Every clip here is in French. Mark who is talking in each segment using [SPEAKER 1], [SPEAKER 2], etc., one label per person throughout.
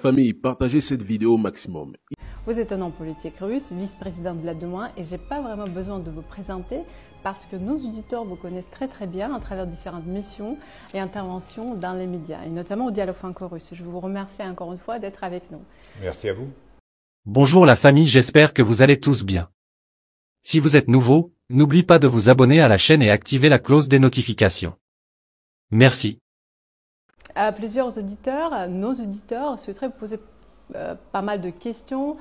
[SPEAKER 1] Famille, partagez cette vidéo au maximum.
[SPEAKER 2] Vous êtes un homme politique russe, vice-président de la Douma, et je n'ai pas vraiment besoin de vous présenter parce que nos auditeurs vous connaissent très bien à travers différentes missions et interventions dans les médias, et notamment au Dialogue franco-russe. Je vous remercie encore une fois d'être avec nous.
[SPEAKER 3] Merci à vous.
[SPEAKER 4] Bonjour la famille, j'espère que vous allez tous bien. Si vous êtes nouveau, n'oubliez pas de vous abonner à la chaîne et activer la cloche des notifications. Merci.
[SPEAKER 2] À plusieurs auditeurs, nos auditeurs souhaiteraient vous poser pas mal de questions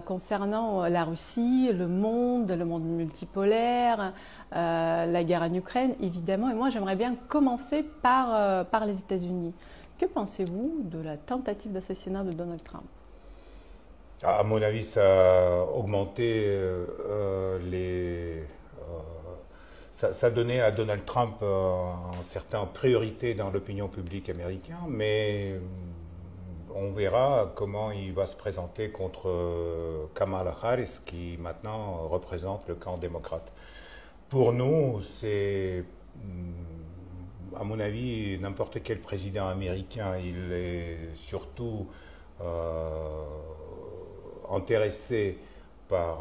[SPEAKER 2] concernant la Russie, le monde multipolaire, la guerre en Ukraine, évidemment. Et moi, j'aimerais bien commencer par les États-Unis. Que pensez-vous de la tentative d'assassinat de Donald Trump?
[SPEAKER 3] À mon avis, ça a augmenté ça donnait à Donald Trump une certaine priorité dans l'opinion publique américaine, mais on verra comment il va se présenter contre Kamala Harris, qui maintenant représente le camp démocrate. Pour nous, c'est, à mon avis, n'importe quel président américain, il est surtout intéressé par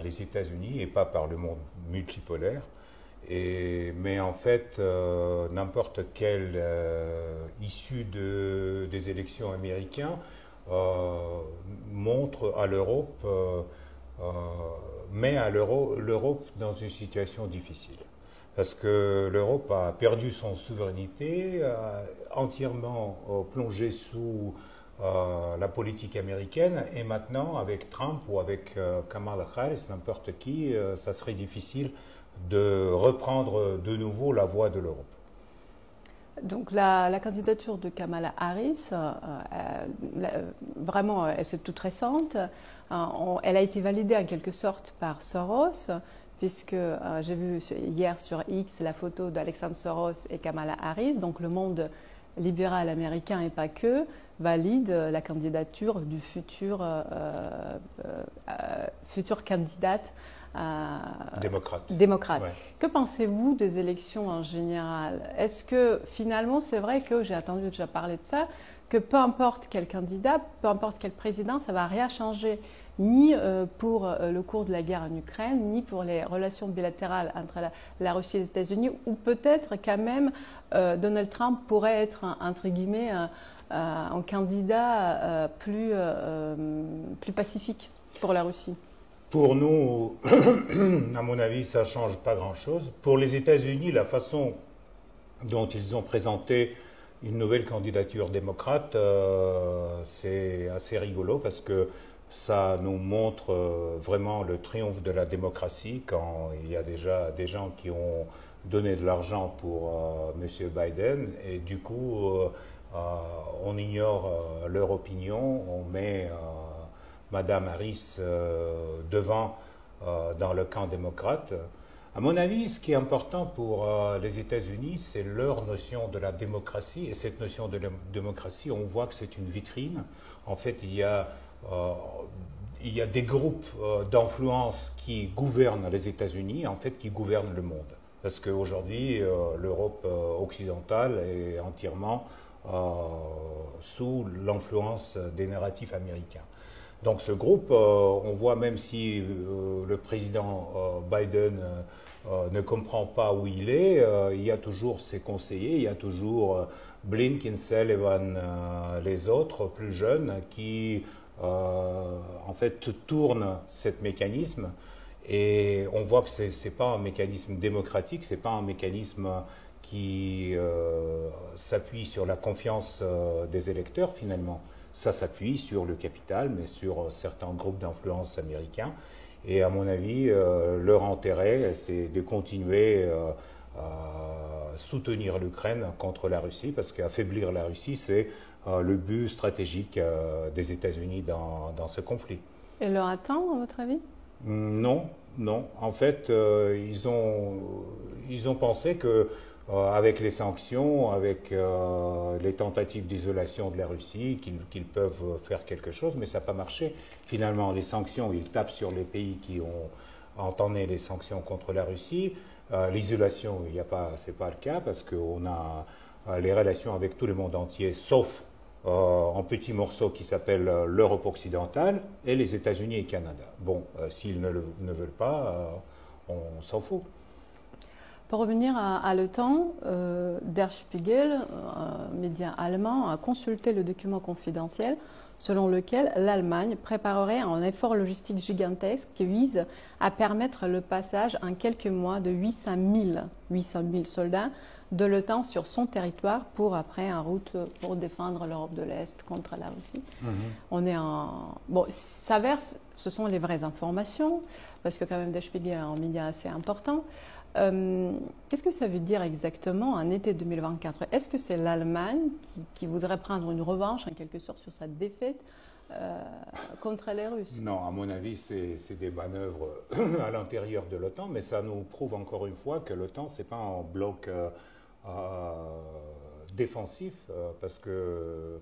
[SPEAKER 3] les États-Unis et pas par le monde multipolaire. Mais en fait, n'importe quelle issue des élections américaines montre à l'Europe, met à l'Europe dans une situation difficile. Parce que l'Europe a perdu son souveraineté, entièrement plongée sous la politique américaine, et maintenant, avec Trump ou avec Kamala Harris, n'importe qui, ça serait difficile de reprendre de nouveau la voie de l'Europe.
[SPEAKER 2] Donc la candidature de Kamala Harris, vraiment, c'est toute récente. Elle a été validée en quelque sorte par Soros, puisque j'ai vu hier sur X la photo d'Alexandre Soros et Kamala Harris, donc le monde libéral américain et pas que, valide la candidature du futur candidate
[SPEAKER 3] démocrate.
[SPEAKER 2] Ouais. Que pensez-vous des élections en général? Est-ce que finalement, c'est vrai que j'ai entendu déjà parler de ça, que peu importe quel candidat, peu importe quel président, ça ne va rien changer, ni pour le cours de la guerre en Ukraine, ni pour les relations bilatérales entre la Russie et les États-Unis, ou peut-être quand même Donald Trump pourrait être, entre guillemets, un candidat plus pacifique pour la Russie?
[SPEAKER 3] Pour nous, à mon avis, ça ne change pas grand-chose. Pour les États-Unis, la façon dont ils ont présenté une nouvelle candidature démocrate, c'est assez rigolo parce que ça nous montre vraiment le triomphe de la démocratie quand il y a déjà des gens qui ont donné de l'argent pour M. Biden, et du coup, on ignore leur opinion, on met Madame Harris devant dans le camp démocrate. À mon avis, ce qui est important pour les États-Unis, c'est leur notion de la démocratie. Et cette notion de la démocratie, on voit que c'est une vitrine. En fait, il y a des groupes d'influence qui gouvernent les États-Unis, en fait, qui gouvernent le monde. Parce qu'aujourd'hui, l'Europe occidentale est entièrement sous l'influence des narratifs américains. Donc ce groupe, on voit, même si le président Biden ne comprend pas où il est, il y a toujours ses conseillers, il y a toujours Blinken, Sullivan, les autres plus jeunes qui en fait tournent ce mécanisme, et on voit que ce n'est pas un mécanisme démocratique, ce n'est pas un mécanisme qui s'appuie sur la confiance des électeurs finalement. Ça s'appuie sur le capital, mais sur certains groupes d'influence américains. Et à mon avis, leur intérêt, c'est de continuer à soutenir l'Ukraine contre la Russie, parce qu'affaiblir la Russie, c'est le but stratégique des États-Unis dans ce conflit.
[SPEAKER 2] Et leur attend, à votre avis?
[SPEAKER 3] Non. En fait, ils ont pensé que avec les sanctions, avec les tentatives d'isolation de la Russie, qu'ils peuvent faire quelque chose, mais ça n'a pas marché. Finalement, les sanctions, ils tapent sur les pays qui ont entamé les sanctions contre la Russie. L'isolation, ce n'est pas le cas, parce qu'on a les relations avec tout le monde entier, sauf en petits morceaux qui s'appellent l'Europe occidentale et les États-Unis et Canada. Bon, s'ils ne veulent pas, on s'en fout.
[SPEAKER 2] Pour revenir à l'OTAN, Der Spiegel, un média allemand, a consulté le document confidentiel selon lequel l'Allemagne préparerait un effort logistique gigantesque qui vise à permettre le passage en quelques mois de 800 000 soldats de l'OTAN sur son territoire pour après en route pour défendre l'Europe de l'Est contre la Russie. On est en... Bon, s'avère, ce sont les vraies informations, parce que quand même Der Spiegel est un média assez important. Qu'est-ce que ça veut dire exactement en été 2024? Est-ce que c'est l'Allemagne qui voudrait prendre une revanche en quelque sorte sur sa défaite contre les Russes?
[SPEAKER 3] Non, à mon avis, c'est des manœuvres à l'intérieur de l'OTAN, mais ça nous prouve encore une fois que l'OTAN, ce n'est pas un bloc défensif, parce que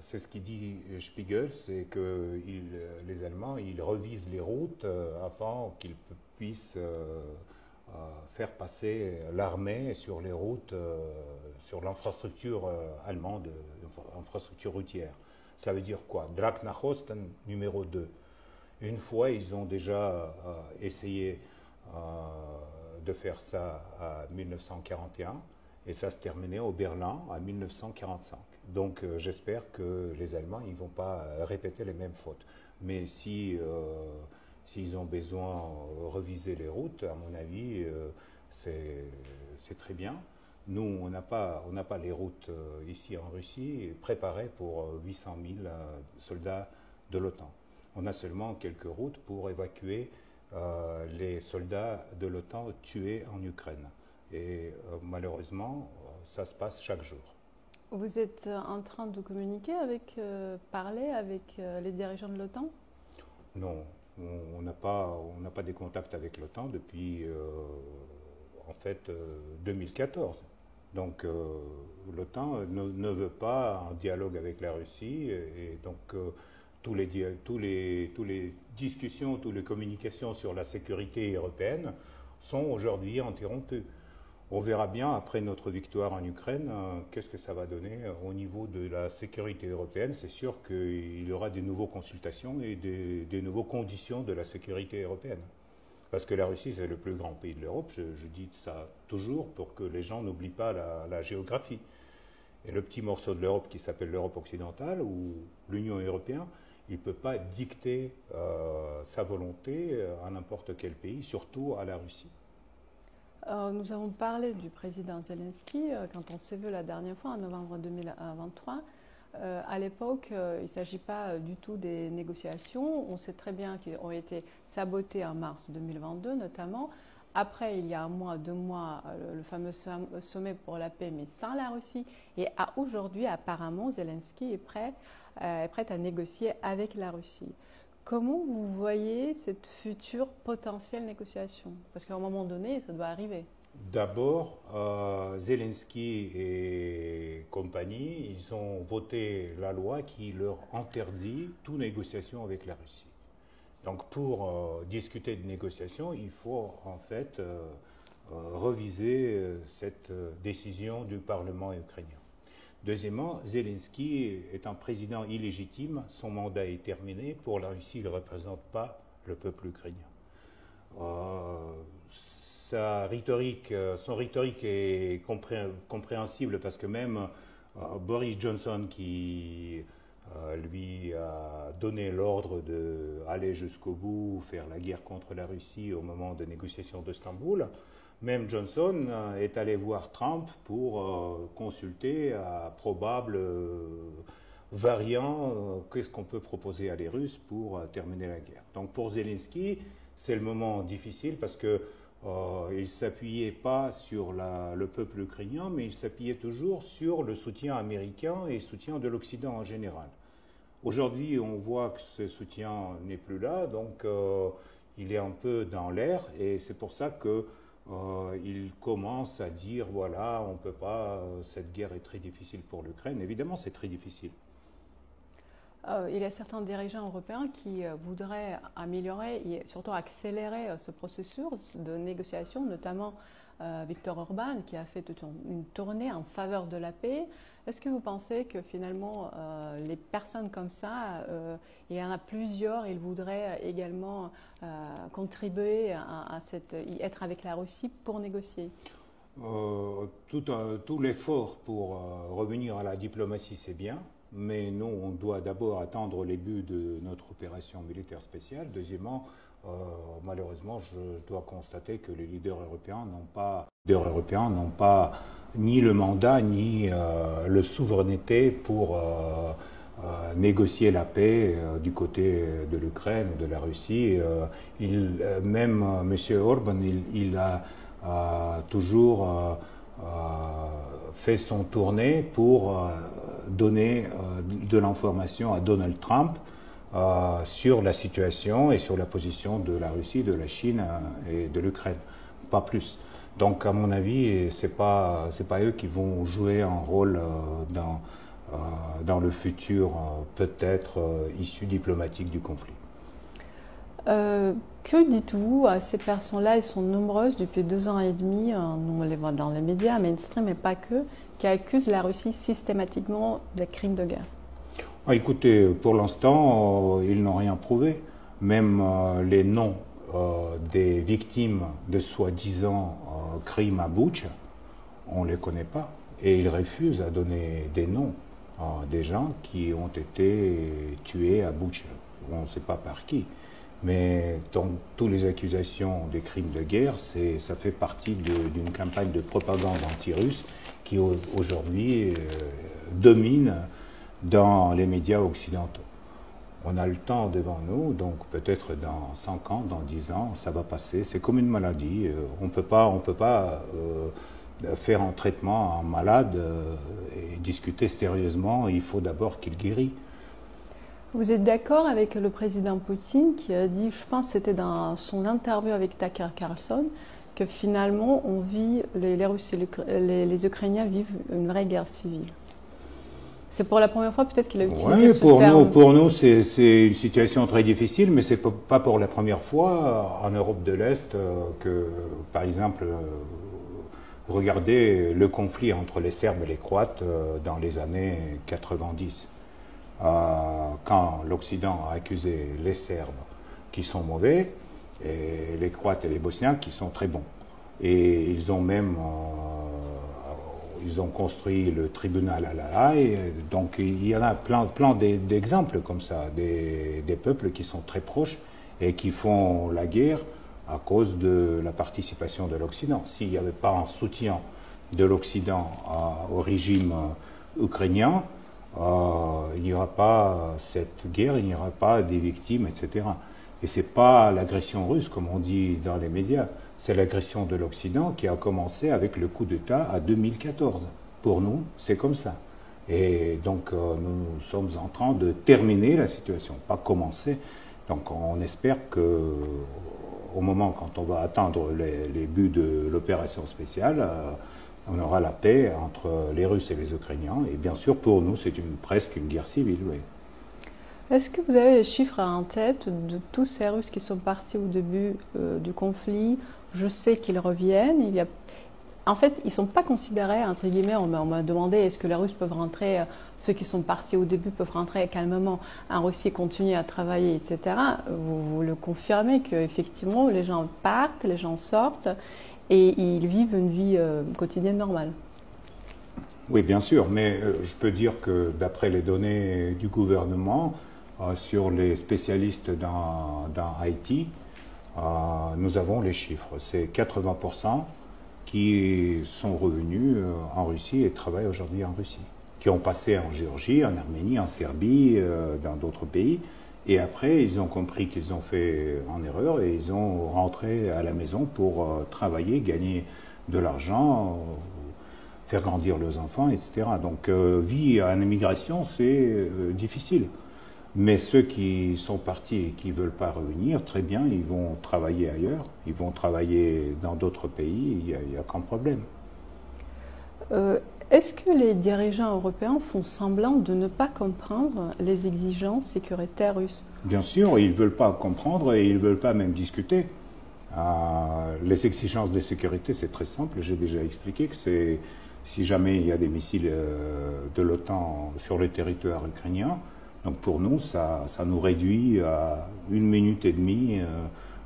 [SPEAKER 3] c'est ce qu'il dit Spiegel, c'est que les Allemands, ils revisent les routes afin qu'ils puissent faire passer l'armée sur les routes, sur l'infrastructure allemande, infrastructure routière. Cela veut dire quoi? Drac nach Osten numéro 2. Une fois, ils ont déjà essayé de faire ça en 1941 et ça se terminait au Berlin en 1945. Donc j'espère que les Allemands ne vont pas répéter les mêmes fautes. Mais si s'ils ont besoin de reviser les routes, à mon avis, c'est très bien. Nous, on n'a pas les routes ici en Russie préparées pour 800 000 soldats de l'OTAN. On a seulement quelques routes pour évacuer les soldats de l'OTAN tués en Ukraine. Et malheureusement, ça se passe chaque jour.
[SPEAKER 2] Vous êtes en train de communiquer parler avec les dirigeants de l'OTAN?
[SPEAKER 3] Non. On n'a pas des contacts avec l'OTAN depuis, en fait, 2014. Donc, l'OTAN ne veut pas un dialogue avec la Russie et donc tous les discussions, toutes les communications sur la sécurité européenne sont aujourd'hui interrompues. On verra bien après notre victoire en Ukraine, qu'est-ce que ça va donner au niveau de la sécurité européenne. C'est sûr qu'il y aura des nouvelles consultations et des nouvelles conditions de la sécurité européenne. Parce que la Russie, c'est le plus grand pays de l'Europe, je dis ça toujours pour que les gens n'oublient pas la géographie. Et le petit morceau de l'Europe qui s'appelle l'Europe occidentale ou l'Union européenne, il ne peut pas dicter sa volonté à n'importe quel pays, surtout à la Russie.
[SPEAKER 2] Nous avons parlé du président Zelensky quand on s'est vu la dernière fois en novembre 2023. À l'époque, il ne s'agit pas du tout des négociations. On sait très bien qu'elles ont été sabotées en mars 2022 notamment. Après, il y a un mois, 2 mois, le fameux sommet pour la paix, mais sans la Russie. Et aujourd'hui, apparemment, Zelensky est prêt à négocier avec la Russie. Comment vous voyez cette future potentielle négociation? Parce qu'à un moment donné, ça doit arriver.
[SPEAKER 3] D'abord, Zelensky et compagnie, ils ont voté la loi qui leur interdit toute négociation avec la Russie. Donc pour discuter de négociation, il faut en fait reviser cette décision du Parlement ukrainien. Deuxièmement, Zelensky est un président illégitime, son mandat est terminé. Pour la Russie, il ne représente pas le peuple ukrainien. Son rhétorique est compréhensible parce que même Boris Johnson, qui lui a donné l'ordre d'aller jusqu'au bout, faire la guerre contre la Russie au moment des négociations d'Istanbul, même Johnson est allé voir Trump pour consulter à probable variant qu'est-ce qu'on peut proposer à les Russes pour terminer la guerre. Donc pour Zelensky, c'est le moment difficile parce que il ne s'appuyait pas sur le peuple ukrainien, mais il s'appuyait toujours sur le soutien américain et le soutien de l'Occident en général. Aujourd'hui, on voit que ce soutien n'est plus là, donc il est un peu dans l'air et c'est pour ça que il commence à dire voilà, on ne peut pas, cette guerre est très difficile pour l'Ukraine. Évidemment, c'est très difficile.
[SPEAKER 2] Il y a certains dirigeants européens qui voudraient améliorer et surtout accélérer ce processus de négociation, notamment Viktor Orban qui a fait toute une tournée en faveur de la paix. Est-ce que vous pensez que finalement, les personnes comme ça, il y en a plusieurs, ils voudraient également contribuer à être avec la Russie pour négocier?
[SPEAKER 3] Tout l'effort pour revenir à la diplomatie, c'est bien, mais nous, on doit d'abord attendre les buts de notre opération militaire spéciale. Deuxièmement, malheureusement, je dois constater que les leaders européens n'ont pas ni le mandat ni la souveraineté pour négocier la paix du côté de l'Ukraine, de la Russie. Même M. Orban, il a toujours fait son tournée pour donner de l'information à Donald Trump sur la situation et sur la position de la Russie, de la Chine et de l'Ukraine, pas plus. Donc, à mon avis, c'est pas eux qui vont jouer un rôle dans le futur, peut-être issue diplomatique du conflit.
[SPEAKER 2] Que dites-vous à ces personnes-là? Elles sont nombreuses depuis 2 ans et demi, on les voit dans les médias mainstream, mais pas que, qui accusent la Russie systématiquement de crimes de guerre.
[SPEAKER 3] Écoutez, pour l'instant, ils n'ont rien prouvé. Même les noms des victimes de soi-disant crimes à Boutcha, on ne les connaît pas. Et ils refusent à donner des noms des gens qui ont été tués à Boutcha. On ne sait pas par qui. Mais dans toutes les accusations des crimes de guerre, ça fait partie d'une campagne de propagande anti-russe qui aujourd'hui domine dans les médias occidentaux. On a le temps devant nous, donc peut-être dans 5 ans, dans 10 ans, ça va passer. C'est comme une maladie. On ne peut pas faire un traitement à un malade et discuter sérieusement. Il faut d'abord qu'il guérisse.
[SPEAKER 2] Vous êtes d'accord avec le président Poutine qui a dit, je pense que c'était dans son interview avec Tucker Carlson, que finalement les Russes et les Ukrainiens vivent une vraie guerre civile? C'est pour la première fois peut-être qu'il a utilisé ce terme.
[SPEAKER 3] Pour nous, c'est une situation très difficile, mais ce n'est pas pour la première fois en Europe de l'Est que, par exemple, regardez le conflit entre les Serbes et les Croates dans les années 90. Quand l'Occident a accusé les Serbes qui sont mauvais et les Croates et les Bosniaques qui sont très bons. Et ils ont même construit le tribunal à La Haye. Donc il y en a plein d'exemples comme ça, des peuples qui sont très proches et qui font la guerre à cause de la participation de l'Occident. S'il n'y avait pas un soutien de l'Occident au régime ukrainien, il n'y aura pas cette guerre, il n'y aura pas des victimes, etc. Et ce n'est pas l'agression russe, comme on dit dans les médias, c'est l'agression de l'Occident qui a commencé avec le coup d'État à 2014. Pour nous, c'est comme ça. Et donc, nous sommes en train de terminer la situation, pas commencer. Donc, on espère que au moment quand on va atteindre les buts de l'opération spéciale, on aura la paix entre les Russes et les Ukrainiens. Et bien sûr, pour nous, c'est presque une guerre civile, oui.
[SPEAKER 2] Est-ce que vous avez les chiffres en tête de tous ces Russes qui sont partis au début du conflit? Je sais qu'ils reviennent. En fait, ils ne sont pas considérés, entre guillemets, on m'a demandé est-ce que les Russes peuvent rentrer, ceux qui sont partis au début peuvent rentrer calmement en Russie et continuer à travailler, etc. Vous le confirmez qu'effectivement, les gens partent, les gens sortent et ils vivent une vie quotidienne normale?
[SPEAKER 3] Oui, bien sûr, mais je peux dire que d'après les données du gouvernement sur les spécialistes dans Haïti, nous avons les chiffres. C'est 80% qui sont revenus en Russie et travaillent aujourd'hui en Russie, qui ont passé en Géorgie, en Arménie, en Serbie, dans d'autres pays. Et après, ils ont compris qu'ils ont fait une erreur et ils ont rentré à la maison pour travailler, gagner de l'argent, faire grandir leurs enfants, etc. Donc, vie en immigration, c'est difficile. Mais ceux qui sont partis et qui ne veulent pas revenir, très bien, ils vont travailler ailleurs, ils vont travailler dans d'autres pays, il n'y a aucun problème.
[SPEAKER 2] Est-ce que les dirigeants européens font semblant de ne pas comprendre les exigences sécuritaires russes?
[SPEAKER 3] Bien sûr, ils ne veulent pas comprendre et ils ne veulent pas même discuter. Les exigences de sécurité, c'est très simple, j'ai déjà expliqué que si jamais il y a des missiles de l'OTAN sur le territoire ukrainien. Donc pour nous, ça nous réduit à 1 minute et demie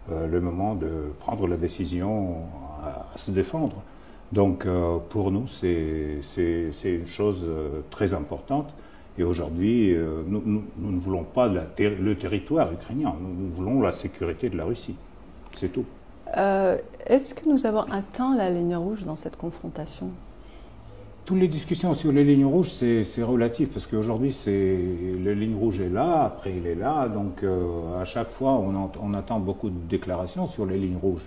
[SPEAKER 3] le moment de prendre la décision à se défendre. Donc pour nous, c'est une chose très importante. Et aujourd'hui, nous ne voulons pas le territoire ukrainien, nous voulons la sécurité de la Russie. C'est tout.
[SPEAKER 2] Est-ce que nous avons atteint la ligne rouge dans cette confrontation?
[SPEAKER 3] Toutes les discussions sur les lignes rouges, c'est relatif, parce qu'aujourd'hui, la ligne rouge est là, après il est là, donc à chaque fois, on attend beaucoup de déclarations sur les lignes rouges.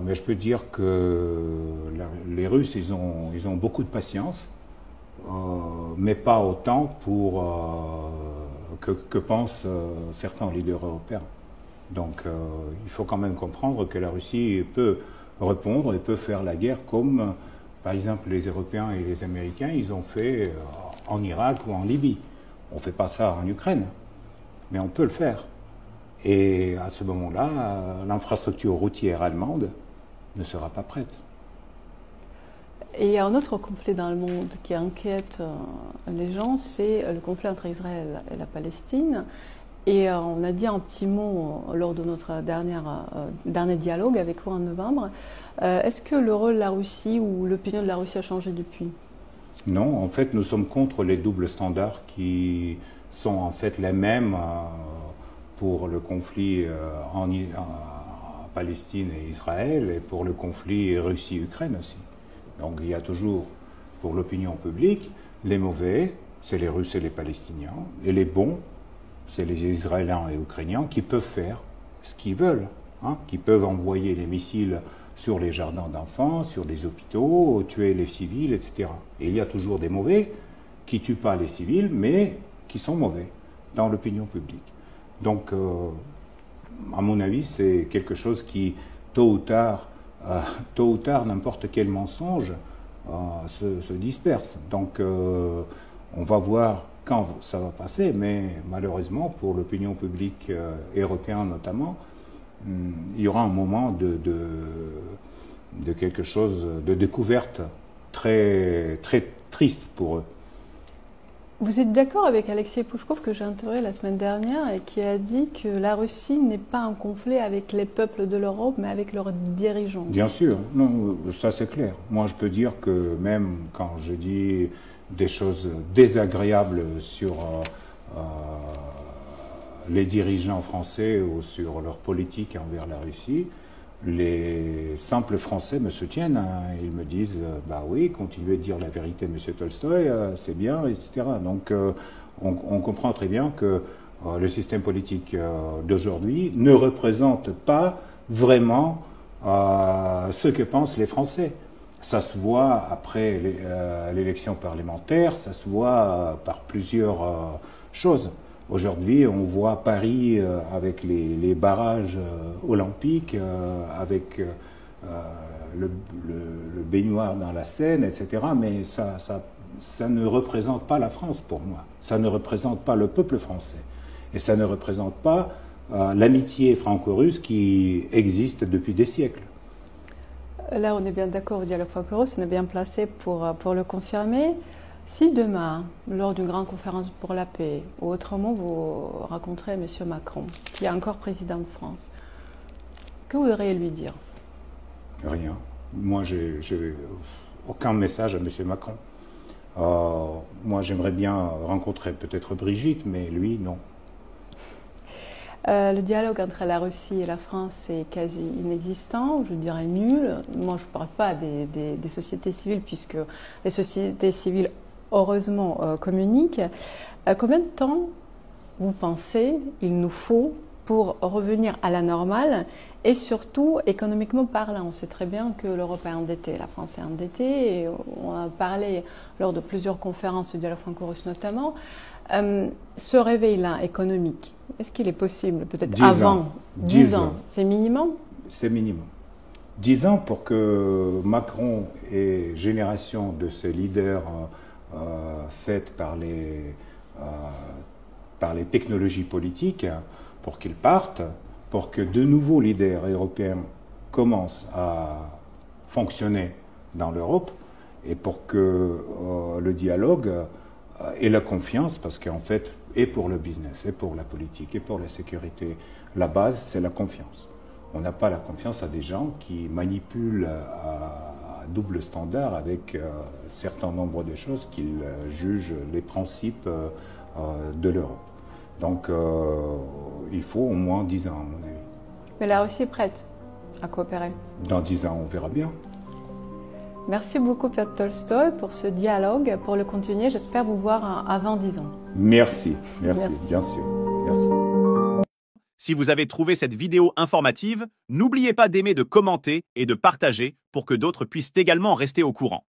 [SPEAKER 3] Mais je peux dire que les Russes, ils ont beaucoup de patience, mais pas autant que pensent certains leaders européens. Donc il faut quand même comprendre que la Russie peut répondre et peut faire la guerre comme, par exemple, les Européens et les Américains, ils ont fait en Irak ou en Libye. On ne fait pas ça en Ukraine, mais on peut le faire. Et à ce moment-là, l'infrastructure routière allemande ne sera pas prête.
[SPEAKER 2] Et il y a un autre conflit dans le monde qui inquiète les gens, c'est le conflit entre Israël et la Palestine. Et on a dit un petit mot lors de notre dernier dialogue avec vous en novembre. Est-ce que le rôle de la Russie ou l'opinion de la Russie a changé depuis?
[SPEAKER 3] Non, en fait, nous sommes contre les doubles standards qui sont en fait les mêmes pour le conflit en Palestine et Israël et pour le conflit Russie-Ukraine aussi. Donc il y a toujours, pour l'opinion publique, les mauvais, c'est les Russes et les Palestiniens, et les bons, c'est les Israéliens et Ukrainiens qui peuvent faire ce qu'ils veulent, qui peuvent envoyer les missiles sur les jardins d'enfants, sur les hôpitaux, tuer les civils, etc. Et il y a toujours des mauvais qui ne tuent pas les civils, mais qui sont mauvais dans l'opinion publique. Donc, à mon avis, c'est quelque chose qui, tôt ou tard, n'importe quel mensonge se disperse. Donc, on va voir quand ça va passer, mais malheureusement, pour l'opinion publique européenne notamment, il y aura un moment de quelque chose, de découverte très, très triste pour eux.
[SPEAKER 2] Vous êtes d'accord avec Alexei Pouchkov, que j'ai interrogé la semaine dernière, et qui a dit que la Russie n'est pas en conflit avec les peuples de l'Europe, mais avec leurs dirigeants?
[SPEAKER 3] Bien sûr, non, ça c'est clair. Moi je peux dire que même quand je dis des choses désagréables sur les dirigeants français ou sur leur politique envers la Russie, les simples Français me soutiennent, ils me disent bah oui, continuez de dire la vérité, monsieur Tolstoï, c'est bien, etc. Donc on comprend très bien que le système politique d'aujourd'hui ne représente pas vraiment ce que pensent les Français. Ça se voit après l'élection parlementaire, ça se voit par plusieurs choses. Aujourd'hui, on voit Paris avec les barrages olympiques, avec le baignoire dans la Seine, etc. Mais ça ne représente pas la France pour moi. Ça ne représente pas le peuple français. Et ça ne représente pas l'amitié franco-russe qui existe depuis des siècles.
[SPEAKER 2] Là, on est bien d'accord au dialogue franco-russe, on est bien placé pour le confirmer. Si demain, lors d'une grande conférence pour la paix, ou autrement vous rencontrez M. Macron, qui est encore président de France, que vous voudriez lui dire?
[SPEAKER 3] Rien. Moi, j'ai aucun message à M. Macron. Moi, j'aimerais bien rencontrer peut-être Brigitte, mais lui, non.
[SPEAKER 2] Le dialogue entre la Russie et la France est quasi inexistant, je dirais nul. Moi, je ne parle pas des sociétés civiles, puisque les sociétés civiles, heureusement, communiquent. Combien de temps, vous pensez, il nous faut pour revenir à la normale, et surtout économiquement parlant? On sait très bien que l'Europe est endettée, la France est endettée, et on a parlé lors de plusieurs conférences du dialogue franco-russe notamment. Ce réveil-là économique, est-ce qu'il est possible peut-être avant 10 ans? C'est minimum? C'est minimum.
[SPEAKER 3] 10 ans pour que Macron et génération de ces leaders faites par les technologies politiques, pour qu'ils partent, pour que de nouveaux leaders européens commencent à fonctionner dans l'Europe, Et pour que le dialogue et la confiance, parce qu'en fait, et pour le business, et pour la politique, et pour la sécurité, la base, c'est la confiance. On n'a pas la confiance à des gens qui manipulent à double standard avec un certain nombre de choses qu'ils jugent les principes de l'Europe. Donc, il faut au moins 10 ans, à mon avis.
[SPEAKER 2] Mais la Russie est prête à coopérer.
[SPEAKER 3] Dans 10 ans, on verra bien.
[SPEAKER 2] Merci beaucoup, Piotr Tolstoï, pour ce dialogue. Pour le continuer, j'espère vous voir avant 10 ans.
[SPEAKER 3] Merci, bien sûr. Merci.
[SPEAKER 5] Si vous avez trouvé cette vidéo informative, n'oubliez pas d'aimer, de commenter et de partager pour que d'autres puissent également rester au courant.